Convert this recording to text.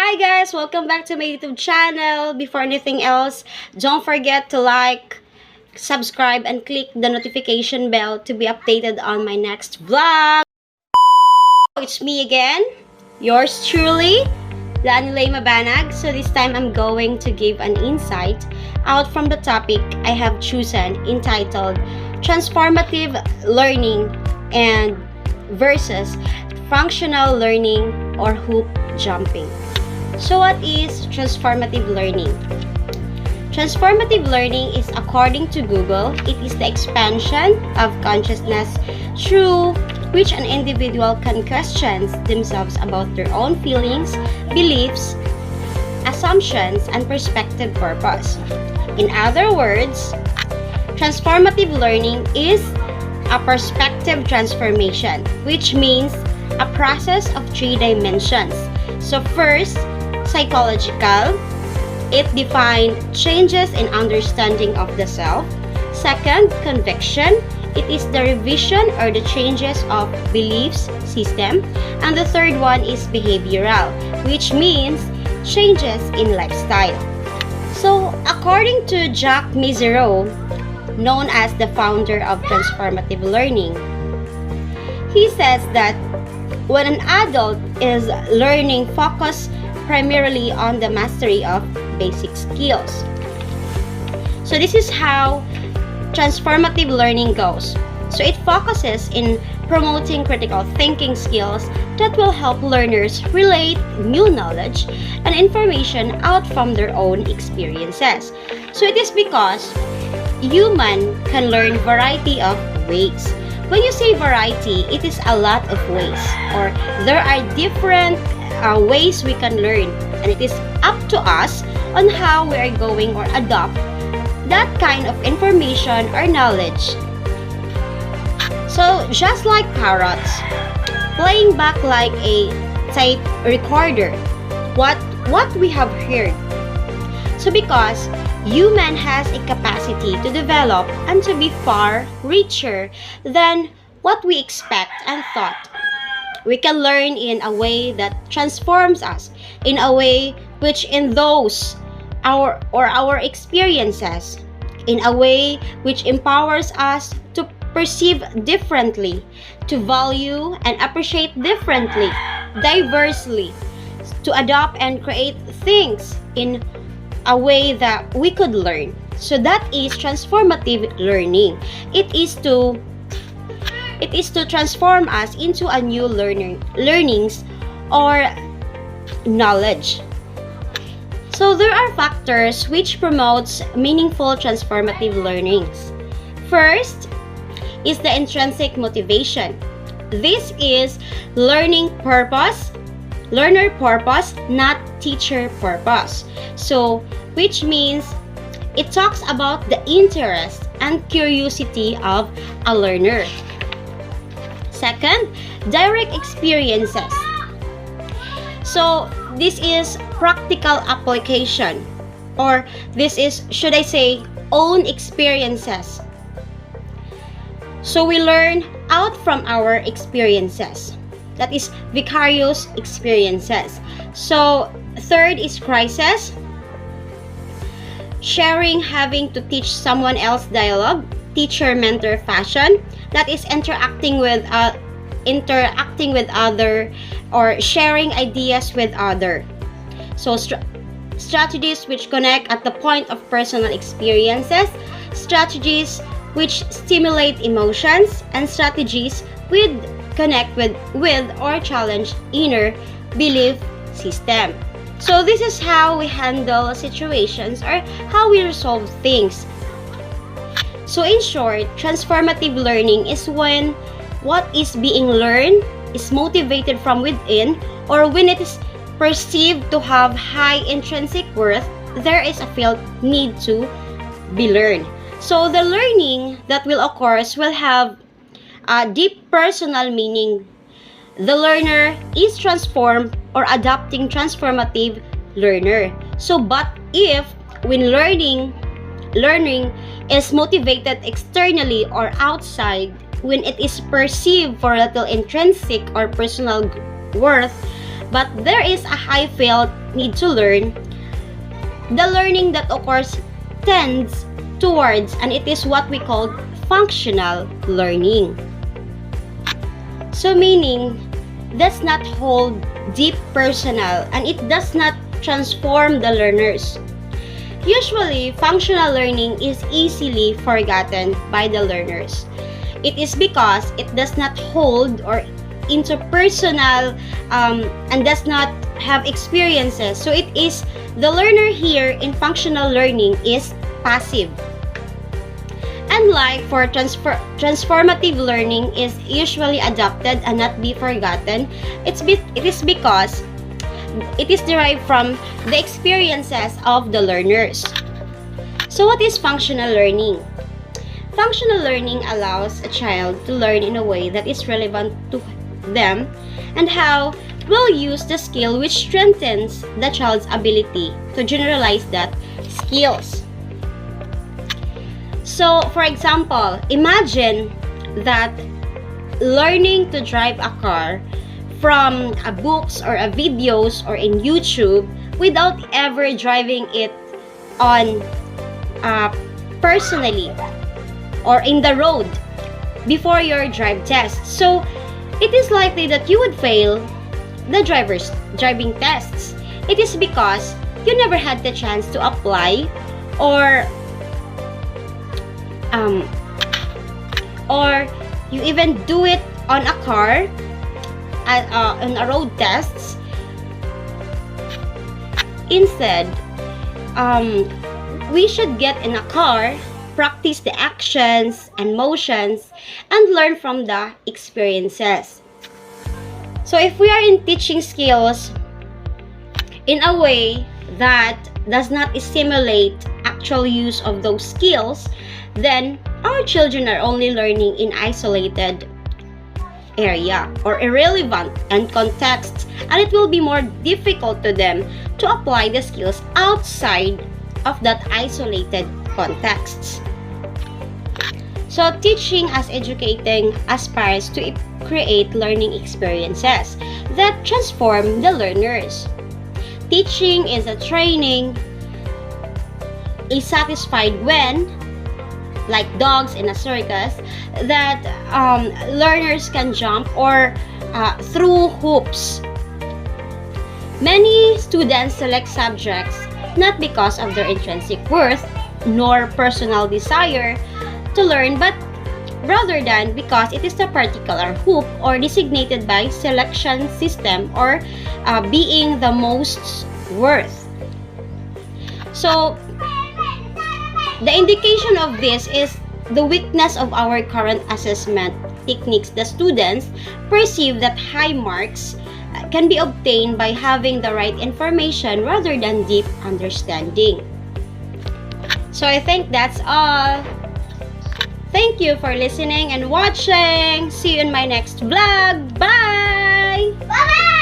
Hi guys, welcome back to my YouTube channel. Before anything else, don't forget to like, subscribe, and click the notification bell to be updated on my next vlog. It's me again, yours truly, Lanilay Mabanag. So this time I'm going to give an insight out from the topic I have chosen entitled Transformative Learning and versus Functional Learning or Hoop Jumping. So what is transformative learning? Transformative learning is, according to Google, it is the expansion of consciousness through which an individual can question themselves about their own feelings, beliefs, assumptions, and perspective purpose. In other words, transformative learning is a perspective transformation, which means a process of 3 dimensions. So first, psychological. It defined changes in understanding of the self. Second, conviction. It is the revision or the changes of beliefs system. And the third one is behavioral, which means changes in lifestyle. So, according to Jacques Mezirow, known as the founder of transformative learning, he says that when an adult is learning, focus primarily on the mastery of basic skills. So this is how transformative learning goes. So it focuses in promoting critical thinking skills that will help learners relate new knowledge and information out from their own experiences. So it is because human can learn variety of ways. When you say variety, it is a lot of ways, or there are different ways we can learn, and it is up to us on how we are going or adopt that kind of information or knowledge. So just like parrots, playing back like a tape recorder what we have heard. So because human has a capacity to develop and to be far richer than what we expect and thought. We can learn in a way that transforms us, in a way which endows our experiences, in a way which empowers us to perceive differently, to value and appreciate differently, diversely, to adopt and create things in a way that we could learn. So that is transformative learning. It is to transform us into a new learnings or knowledge. So there are factors which promotes meaningful transformative learnings. First is the intrinsic motivation. This is learner purpose, not teacher purpose. So which means it talks about the interest and curiosity of a learner. Second, direct experiences. So this is practical application, or this is, should I say, own experiences. So we learn out from our experiences. That is vicarious experiences. So third is crisis. Sharing, having to teach someone else dialogue, teacher-mentor fashion. That is interacting with other or sharing ideas with other. So strategies which connect at the point of personal experiences, strategies which stimulate emotions, and strategies which connect with or challenge inner belief system. So this is how we handle situations or how we resolve things. So in short, transformative learning is when what is being learned is motivated from within, or when it is perceived to have high intrinsic worth, there is a felt need to be learned. So the learning that will occur will have a deep personal meaning. The learner is transformed or adopting transformative learner. So but if when learning is motivated externally or outside, when it is perceived for little intrinsic or personal worth, but there is a high felt need to learn, the learning that occurs tends towards, and it is what we call functional learning. So meaning, does not hold deep personal, and it does not transform the learners. Usually, functional learning is easily forgotten by the learners. It is because it does not hold or interpersonal and does not have experiences. So it is the learner here in functional learning is passive. Unlike for transformative learning is usually adopted and not be forgotten, it is because it is derived from the experiences of the learners. So what is functional learning? Functional learning allows a child to learn in a way that is relevant to them and how will use the skill which strengthens the child's ability to generalize that skills. So, for example, imagine that learning to drive a car from books or videos or in YouTube without ever driving it on personally or in the road before your drive test. So, it is likely that you would fail the driver's driving tests. It is because you never had the chance to apply or you even do it on a car on a road tests. Instead, we should get in a car, practice the actions and motions, and learn from the experiences. So if we are in teaching skills in a way that does not stimulate actual use of those skills, then our children are only learning in isolated area or irrelevant and contexts, and it will be more difficult to them to apply the skills outside of that isolated contexts. So teaching as educating aspires to create learning experiences that transform the learners. Teaching is a training is satisfied when, like dogs in a circus, that learners can jump or through hoops. Many students select subjects not because of their intrinsic worth nor personal desire to learn, but rather than because it is the particular hoop or designated by selection system or being the most worth. So, the indication of this is the weakness of our current assessment techniques. The students perceive that high marks can be obtained by having the right information rather than deep understanding. So I think that's all. Thank you for listening and watching. See you in my next vlog. Bye! Bye-bye!